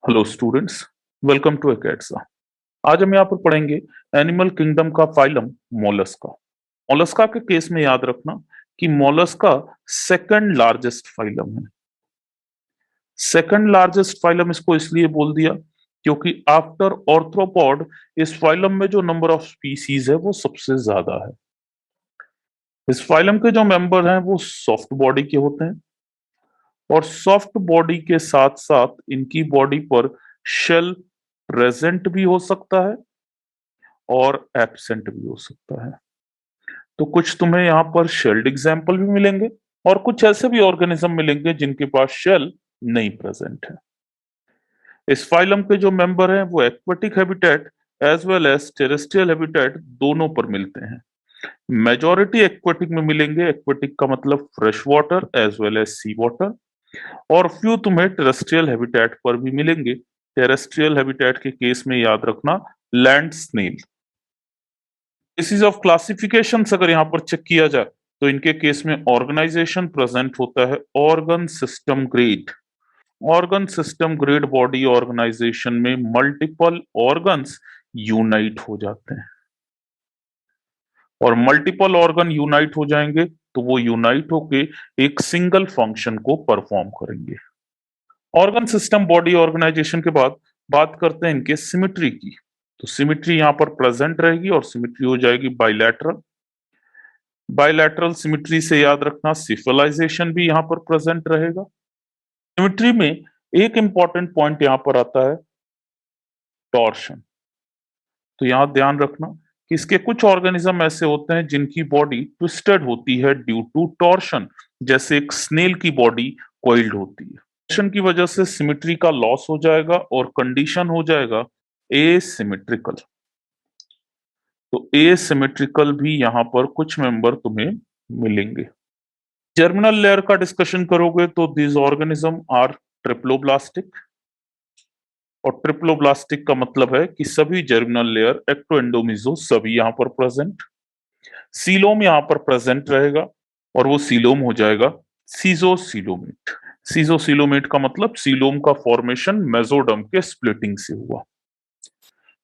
Hello students, welcome to एकेडसा। आज हम यहाँ पर पढ़ेंगे एनिमल किंगडम का फाइलम मोलस्का। मोलस्का के केस में याद रखना कि मोलस्का सेकंड लार्जेस्ट फाइलम है। सेकंड लार्जेस्ट फाइलम इसको इसलिए बोल दिया क्योंकि आफ्टर ऑर्थ्रोपॉड इस फाइलम में जो नंबर ऑफ स्पीसीज है वो सबसे ज्यादा है। इस फाइलम के जो मेंबर हैं वो सॉफ्ट बॉडी के होते हैं और सॉफ्ट बॉडी के साथ साथ इनकी बॉडी पर शेल प्रेजेंट भी हो सकता है और एब्सेंट भी हो सकता है। तो कुछ तुम्हें यहाँ पर शेल्ड एग्जाम्पल भी मिलेंगे और कुछ ऐसे भी ऑर्गेनिज्म मिलेंगे जिनके पास शेल नहीं प्रेजेंट है। इस फाइलम के जो मेंबर हैं वो aquatic habitat as well as terrestrial habitat दोनों पर मिलते हैं। मेजॉरिटी एक्वेटिक में मिलेंगे। एक्वेटिक का मतलब fresh water as well as sea water, और फ्यू तुम्हें टेरेस्ट्रियल हैबिटेट पर भी मिलेंगे। टेरेस्ट्रियल हैबिटेट के केस में याद रखना land snail. Basis of classification अगर यहाँ पर चेक किया जाए तो इनके केस में ऑर्गेनाइजेशन प्रेजेंट होता है organ system grade. Organ system grade body organisation में मल्टीपल ऑर्गन्स यूनाइट हो जाते हैं और मल्टीपल ऑर्गन यूनाइट हो जाएंगे तो वो यूनाइट होके एक सिंगल फंक्शन को परफॉर्म करेंगे। ऑर्गन सिस्टम बॉडी ऑर्गेनाइजेशन के बाद बात करते हैं इनके सिमिट्री की। तो सिमिट्री यहाँ पर प्रेजेंट रहेगी और सिमिट्री हो जाएगी बाइलैटरल। बाइलैटरल सिमिट्री से याद रखना सिफलाइजेशन भी यहाँ पर प्रेजेंट रहेगा। सिमिट्री में एक इंपॉर्टेंट पॉइंट यहाँ पर आता है टॉर्शन। तो यहाँ ध्यान रखना कि इसके कुछ ऑर्गेनिज्म ऐसे होते हैं जिनकी बॉडी ट्विस्टेड होती है ड्यू टू टॉर्शन, जैसे एक स्नेल की बॉडी कॉइल्ड होती है। टॉर्शन की वजह से सिमिट्री का लॉस हो जाएगा और कंडीशन हो जाएगा एसिमेट्रिकल। तो एसिमेट्रिकल भी यहाँ पर कुछ मेंबर तुम्हें मिलेंगे। जर्मिनल लेयर का डिस्कशन करोगे तो दिस ऑर्गेनिज्म आर ट्रिप्लोब्लास्टिक, और ट्रिप्लोब्लास्टिक का मतलब है कि सभी जर्मिनल लेयर एक्टो एंडोमिजो सभी यहाँ पर प्रेजेंट। सीलोम यहाँ पर प्रेजेंट रहेगा और वो सीलोम हो जाएगा सीजोसीलोमेट। सीजोसीलोमेट का मतलब सीलोम का फॉर्मेशन मेसोडर्म के स्प्लिटिंग से हुआ।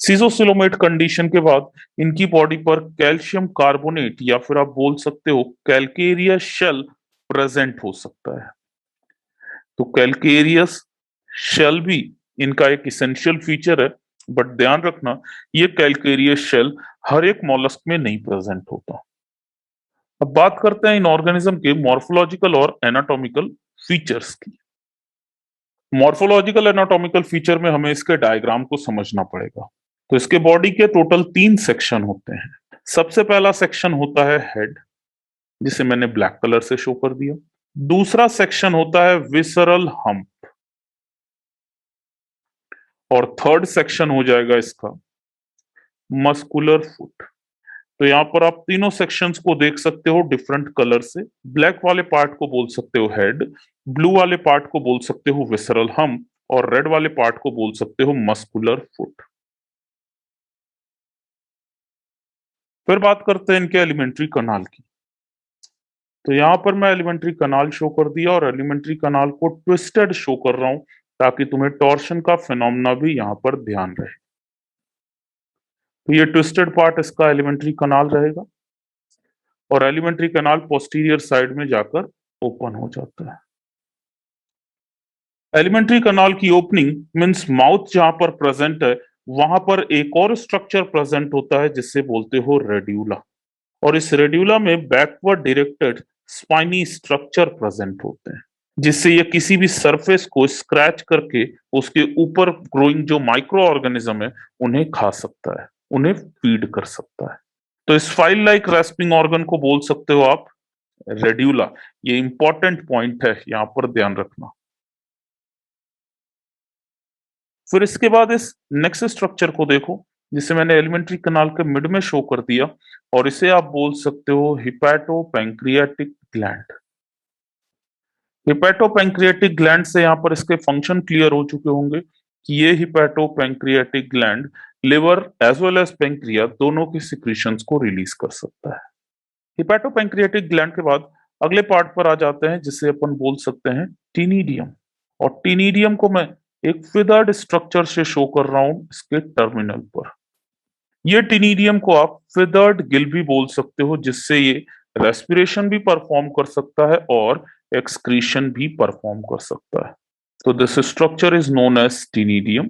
सीजोसिलोमेट कंडीशन के बाद इनकी बॉडी पर कैल्शियम कार्बोनेट या फिर आप बोल सकते हो कैल्केरियस शेल प्रेजेंट हो सकता है। तो कैल्केरियस शेल भी इनका एक इसेंशियल फीचर है, बट ध्यान रखना ये कैल्केरियस शेल हर एक मॉलस्क में नहीं प्रेजेंट होता। अब बात करते हैं इन ऑर्गेनिज्म के मॉर्फोलॉजिकल और एनाटॉमिकल फीचर्स की। मॉर्फोलॉजिकल एनाटॉमिकल फीचर में हमें इसके डायग्राम को समझना पड़ेगा। तो इसके बॉडी के टोटल 3 सेक्शन होते हैं। सबसे पहला सेक्शन होता है हेड, जिसे मैंने ब्लैक कलर से शो कर दिया। दूसरा सेक्शन होता है विसरल हम्प, और थर्ड सेक्शन हो जाएगा इसका मस्कुलर फुट। तो यहाँ पर आप तीनों सेक्शंस को देख सकते हो डिफरेंट कलर से। ब्लैक वाले पार्ट को बोल सकते हो हेड, ब्लू वाले पार्ट को बोल सकते हो विसरल हम्प, और रेड वाले पार्ट को बोल सकते हो मस्कुलर फुट। फिर बात करते हैं इनके एलिमेंट्री कनाल की। तो यहाँ पर मैं एलिमेंट्री कनाल शो कर दिया और एलिमेंट्री कनाल को ट्विस्टेड शो कर रहा हूं ताकि तुम्हें टॉर्शन का फिनोमेना भी यहाँ पर ध्यान रहे। तो ये ट्विस्टेड पार्ट इसका एलिमेंट्री कनाल रहेगा और एलिमेंट्री कनाल पोस्टीरियर साइड में जाकर ओपन हो जाता है। एलिमेंट्री कनाल की ओपनिंग मींस माउथ जहां पर प्रेजेंट है वहां पर एक और स्ट्रक्चर प्रेजेंट होता है जिससे बोलते हो रेड्यूला, और इस रेड्यूला में backward directed spiny structure present होते हैं जिससे ये किसी भी सरफेस को स्क्रैच करके उसके ऊपर ग्रोइंग जो माइक्रो ऑर्गेनिज्म है उन्हें खा सकता है, उन्हें फीड कर सकता है। तो इस फाइल लाइक रेस्पिंग ऑर्गन को बोल सकते हो आप रेड्यूला। ये इंपॉर्टेंट पॉइंट है, यहां पर ध्यान रखना। फिर इसके बाद इस नेक्स्ट स्ट्रक्चर को देखो जिसे मैंने एलिमेंट्री कनाल के मिड में शो कर दिया, और इसे आप बोल सकते हो hepato pancreatic gland. Hepato pancreatic gland से यहाँ पर इसके फंक्शन क्लियर हो चुके होंगे कि ये hepatopancreatic gland liver as well as pancreas दोनों की सिक्रीशंस को रिलीज कर सकता है। हिपैटो पैंक्रियाटिक ग्लैंड के बाद अगले पार्ट पर आ जाते हैं जिसे अपन बोल सकते हैं टीनिडियम, और टीनिडियम को मैं एक फिदर्ड स्ट्रक्चर से शो कर रहा हूं इसके टर्मिनल पर। ये टिनिडियम को आप फिदर्ड गिल भी बोल सकते हो, जिससे ये रेस्पिरेशन भी परफॉर्म कर सकता है और एक्सक्रीशन भी परफॉर्म कर सकता है। तो this structure is known as ctenidium.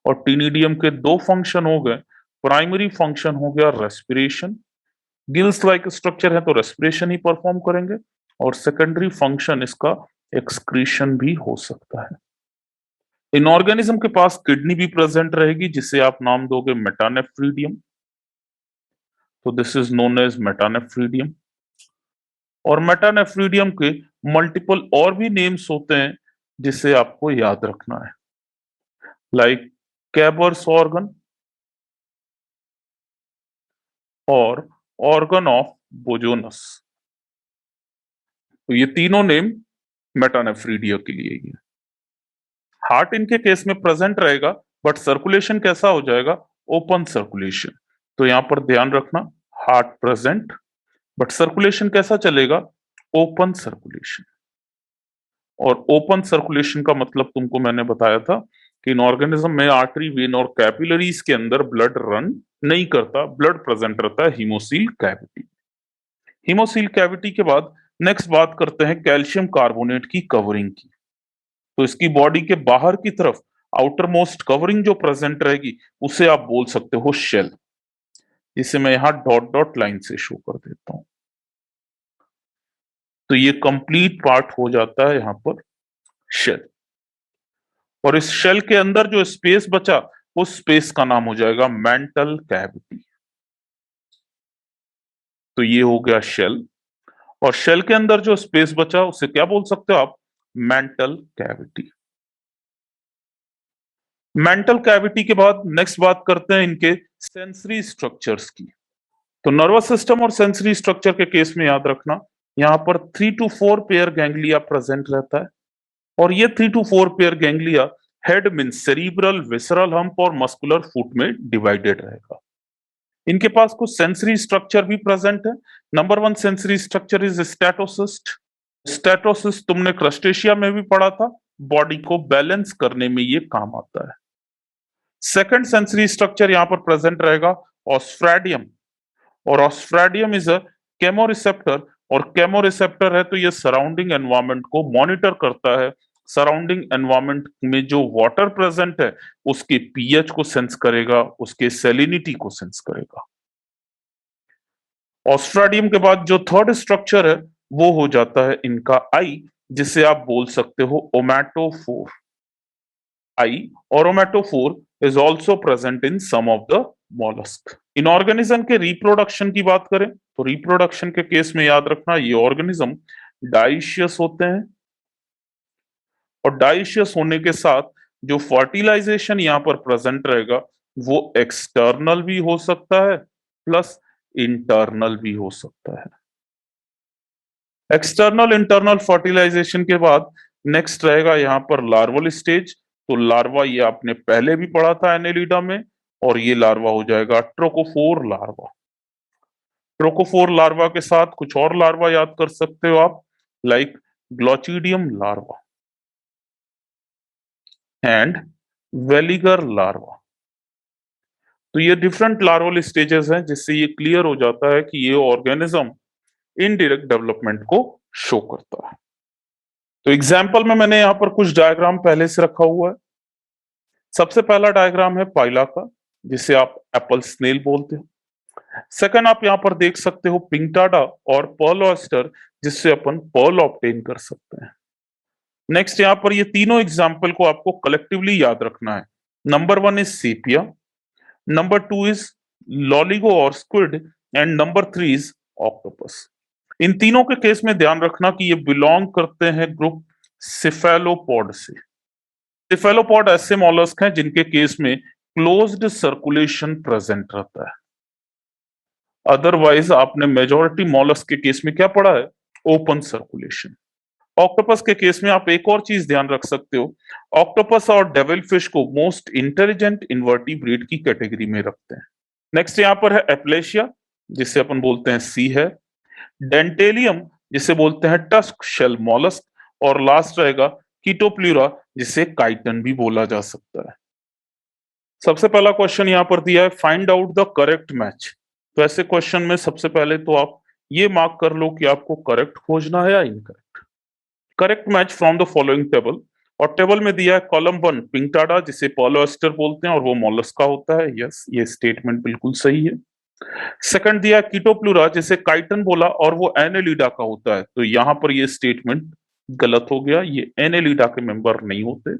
और टिनिडियम के दो फंक्शन हो गए। प्राइमरी फंक्शन हो गया रेस्पिरेशन, गिल्स लाइक स्ट्रक्चर है तो रेस्पिरेशन ही परफॉर्म करेंगे, और सेकेंडरी फंक्शन इसका एक्सक्रीशन भी हो सकता है। इन ऑर्गेनिज्म के पास किडनी भी प्रेजेंट रहेगी, जिसे आप नाम दोगे मेटानेफ्रीडियम। तो दिस इज नोन एज मेटानेफ्रीडियम। और मेटानेफ्रीडियम के मल्टीपल और भी नेम्स होते हैं जिसे आपको याद रखना है, लाइक कैबर्स ऑर्गन और ऑर्गन ऑफ बोजोनस। तो ये तीनों नेम मेटानेफ्रीडिया के लिए ही है। हार्ट इनके केस में प्रेजेंट रहेगा, बट सर्कुलेशन कैसा हो जाएगा? Open circulation. तो यहां पर ध्यान रखना, हार्ट प्रेजेंट बट सर्कुलेशन कैसा चलेगा? Open circulation. और ओपन सर्कुलेशन का मतलब तुमको मैंने बताया था कि इन ऑर्गेनिज्म में आर्टरी, वेन और कैपिलरीज के अंदर ब्लड रन नहीं करता, ब्लड प्रेजेंट रहता है हीमोसील कैविटी। हीमोसील कैविटी के बाद नेक्स्ट बात करते हैं कैल्शियम कार्बोनेट की कवरिंग की। तो इसकी बॉडी के बाहर की तरफ आउटर मोस्ट कवरिंग जो प्रेजेंट रहेगी उसे आप बोल सकते हो शेल, जिसे मैं यहां डॉट डॉट लाइन से शो कर देता हूं। तो ये कंप्लीट पार्ट हो जाता है यहां पर शेल। और इस शेल के अंदर जो स्पेस बचा उस स्पेस का नाम हो जाएगा मेंटल कैविटी। तो ये हो गया शेल। और शेल के अंदर जो स्पेस बचा उसे क्या बोल सकते हो आप? Mantle cavity. मेंटल कैविटी के बाद नेक्स्ट बात करते हैं इनके सेंसरी स्ट्रक्चर्स की। तो नर्वस सिस्टम और सेंसरी स्ट्रक्चर के केस में याद रखना, यहां पर 3 to 4 पेयर गैंग्लिया प्रेजेंट रहता है। और ये 3 to 4 pair ganglia head means cerebral, visceral hump और मस्कुलर फुट में डिवाइडेड रहेगा। इनके पास कुछ सेंसरी स्ट्रक्चर भी प्रेजेंट है। Number 1 sensory structure is statocyst. Statocyst तुमने क्रस्टेशिया में भी पढ़ा था, बॉडी को बैलेंस करने में ये काम आता है। सेकंड सेंसरी स्ट्रक्चर यहां पर प्रेजेंट रहेगा ऑस्फ्रेडियम। और ऑस्फ्रेडियम इज अ केमोरिसेप्टर। और केमोरिसेप्टर है तो ये सराउंडिंग एनवायरनमेंट को मॉनिटर करता है। सराउंडिंग एनवायरनमेंट में जो वाटर प्रेजेंट है उसके पीएच को सेंस करेगा, उसके सैलिनिटी को सेंस करेगा। ऑस्ट्रेडियम के बाद जो थर्ड स्ट्रक्चर है वो हो जाता है इनका आई, जिसे आप बोल सकते हो ओमेटोफोर। आई और ommatophore is also present in some of the mollusc. इन ऑर्गेनिज्म के रिप्रोडक्शन की बात करें तो रिप्रोडक्शन के केस में याद रखना ये ऑर्गेनिज्म डाइशियस होते हैं। और डाइशियस होने के साथ जो फर्टिलाइजेशन यहाँ पर प्रेजेंट रहेगा वो एक्सटर्नल भी हो सकता है प्लस इंटरनल भी हो सकता है। एक्सटर्नल इंटरनल फर्टिलाइजेशन के बाद नेक्स्ट रहेगा यहाँ पर लार्वल स्टेज। तो लार्वा ये आपने पहले भी पढ़ा था एनेलिडा में, और ये लार्वा हो जाएगा ट्रोकोफोर लार्वा। ट्रोकोफोर लार्वा के साथ कुछ और लार्वा याद कर सकते हो आप, like glochidium larva and veliger larva. तो ये डिफरेंट लार्वल स्टेजेस हैं, जिससे ये क्लियर हो जाता है कि ये ऑर्गेनिज्म इनडायरेक्ट डेवलपमेंट को शो करता है। तो एग्जाम्पल में मैंने यहां पर कुछ डायग्राम पहले से रखा हुआ है। सबसे पहला डायग्राम है पाइला का, जिसे आप एप्पल स्नेल बोलते हो। सेकंड आप यहां पर देख सकते हो पिंकटाडा और पर्ल ऑयस्टर, जिससे अपन पर्ल ऑब्टेन कर सकते हैं। नेक्स्ट यहां पर ये तीनों एग्जाम्पल को आपको कलेक्टिवली याद रखना है। Number 1 is sepia, number 2 is loligo और squid and number 3 is octopus. इन तीनों के केस में ध्यान रखना कि ये बिलोंग करते हैं ग्रुप सिफेलोपॉड से। सिफेलोपॉड ऐसे मॉलस्क हैं जिनके केस में क्लोज्ड सर्कुलेशन प्रेजेंट रहता है। अदरवाइज आपने मेजॉरिटी मॉलस्क के केस में क्या पढ़ा है? Open circulation. ऑक्टोपस के केस में आप एक और चीज ध्यान रख सकते हो, ऑक्टोपस और डेविल फिश को मोस्ट इंटेलिजेंट इनवर्टिब्रेट की कैटेगरी में रखते हैं। नेक्स्ट यहां पर है एप्लेशिया, जिसे अपन बोलते हैं सी है, डेंटेलियम जिसे बोलते हैं टस्क शेल मॉलस्क, और लास्ट रहेगा कीटोप्लूरा जिसे काइटन भी बोला जा सकता है। सबसे पहला क्वेश्चन यहाँ पर दिया है, find out the correct match. तो ऐसे क्वेश्चन में सबसे पहले तो आप ये मार्क कर लो कि आपको करेक्ट खोजना है या incorrect. Correct match from the following table, और टेबल में दिया है कॉलम 1 पिंकटाडा जिसे पॉलोएस्टर बोलते हैं और वो मोलस्का होता है। यस, ये स्टेटमेंट बिल्कुल सही है। सेकंड दिया कीटोप्लूरा जिसे काइटन बोला और वो एनेलिडा का होता है, तो यहां पर ये स्टेटमेंट गलत हो गया, ये एनेलिडा के मेंबर नहीं होते।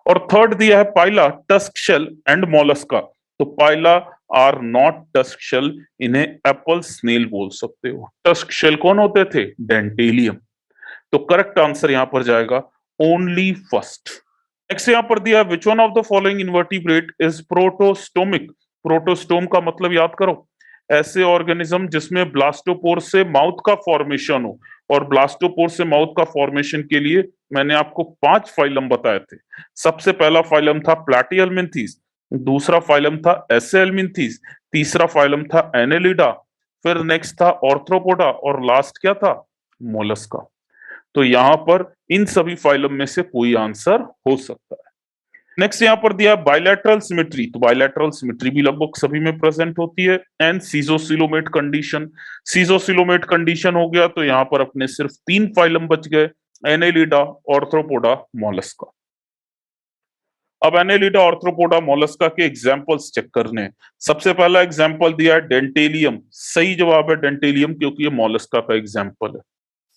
और थर्ड दिया है पाइला टस्क शेल एंड मोलस्का, तो पाइला आर नॉट टस्क शेल, इन्हें एप्पल स्नेल बोल सकते हो। टस्क शेल कौन होते थे? डेंटेलियम। तो करेक्ट आंसर यहां पर जाएगा ओनली फर्स्ट। नेक्स्ट यहां पर दिया which one of the following invertebrate is protostomic. Protostome का मतलब याद करो, ऐसे ऑर्गेनिज्म जिसमें ब्लास्टोपोर से माउथ का फॉर्मेशन हो, और ब्लास्टोपोर से माउथ का फॉर्मेशन के लिए मैंने आपको 5 फाइलम बताए थे। सबसे पहला फाइलम था प्लैटिहेल्मिन्थीज, दूसरा फाइलम था एसेहेल्मिन्थीज, तीसरा फाइलम था एनेलिडा, फिर नेक्स्ट था ऑर्थ्रोपोडा, और लास्ट क्या था? मोलस्का। तो यहां पर इन सभी फाइलम में से कोई आंसर हो सकता है। नेक्स्ट यहां पर दिया बायलैटरल सिमेट्री, तो बायलैटरल सिमेट्री भी लगभग सभी में प्रेजेंट होती है। एंड सीजोसिलोमेट कंडीशन, सीजोसिलोमेट कंडीशन हो गया, तो यहां पर अपने सिर्फ 3 फाइलम बच गए, एनेलिडा, ऑर्थ्रोपोडा, मोलस्का। अब एनेलिडा, ऑर्थ्रोपोडा, मोलस्का के एग्जांपल्स चेक करने हैं। सबसे पहला एग्जांपल दिया है डेंटेलियम, सही जवाब है डेंटेलियम क्योंकि ये मोलस्का का एग्जांपल है।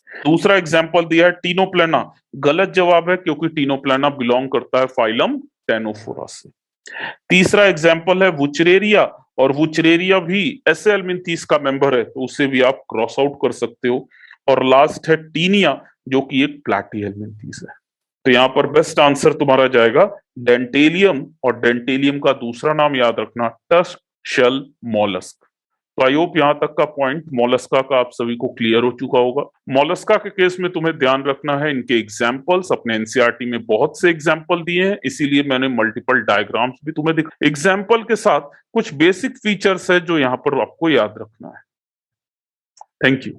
दूसरा एग्जांपल दिया है टीनोप्लेना, गलत जवाब है क्योंकि टीनोप्लेना बिलोंग करता है फाइलम टेनोफोरा से। तीसरा एग्जांपल है वुचरेरिया, और वुचरेरिया भी एसेहेल्मिन्थीज का मेंबर है, तो उसे भी आप क्रॉस आउट कर सकते हो। और लास्ट है टीनिया जो कि एक प्लैटिहेल्मिन्थीज है। तो यहां पर बेस्ट आंसर तुम्हारा जाएगा डेंटेलियम, और डेंटेलियम का दूसरा नाम याद रखना टस्क शेल मोलस्क। तो आई होप यहां तक का पॉइंट मोलस्का का आप सभी को क्लियर हो चुका होगा। मोलस्का के केस में तुम्हें ध्यान रखना है इनके एग्जाम्पल्स, अपने एनसीईआरटी में बहुत से एग्जाम्पल दिए हैं, इसीलिए मैंने मल्टीपल डायग्राम्स भी तुम्हें दिखा। एग्जाम्पल के साथ कुछ बेसिक फीचर्स है जो यहाँ पर आपको याद रखना है। Thank you.